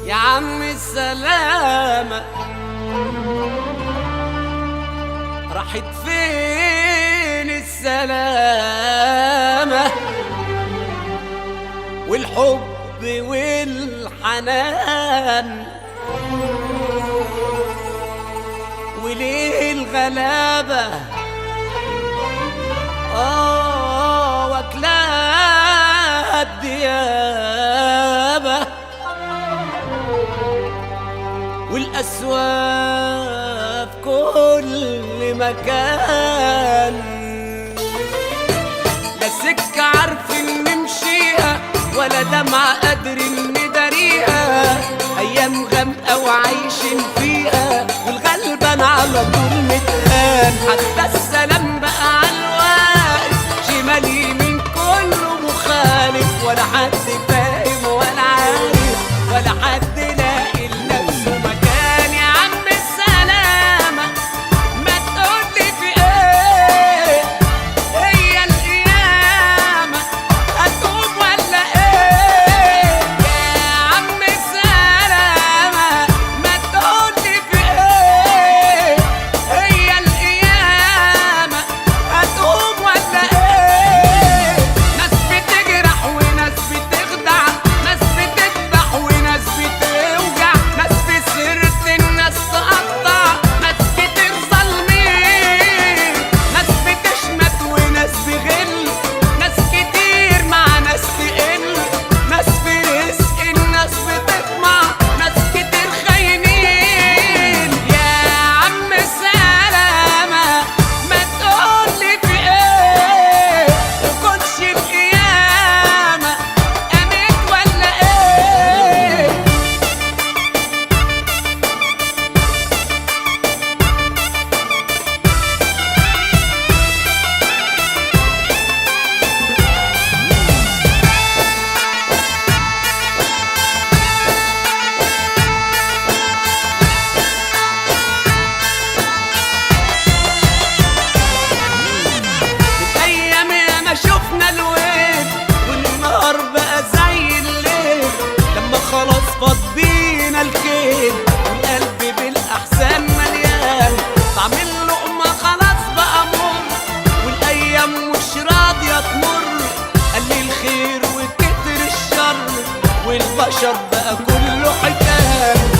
يا عم السلامة راحت فين السلامة والحب والحنان؟ وليه الغلابة واكلاها الديابة والأسواق في كل مكان؟ لا سكة عارفين نمشيها ولا دمعة قادرين نداريها، أيام غامقة وعايشين فيها والغلبان على طول متهان. حتى السلام بقى على الواقف شمال يمين كله مخالف، ولا حد فاهم ولا عارف ولا حد لاقي لنفسه مكان. يا عم السلامة ما تقولي في ايه، هي القيامة هتقوم ولا ايه؟ يا عم السلامة ما تقولي في ايه، هي القيامة هتقوم ولا ايه؟ ناس بتجرح وناس بتخدع، ناس بتذبح وناس بتوجع، ناس في سيرة الناس تقطع، ناس كتير ظالمين، ناس بتشمت وناس بغل، ناس كتير مع ناس تقل، ناس في رزق الناس بتطمع، ناس كتير خاينين. يا عم السلامة ما تقولي في ايه، تكونش القيامة قامت ولا ايه؟ الأيام ياما شفنا الويل والنهار بقى زي الليل، لما خلاص فاض بينا الكيل والقلب بالأحزان مليان، طعم اللقمة خلاص بقى مر والأيام مش راضية تمر، قل الخير وكتر الشر والبشر بقى كله حكاية.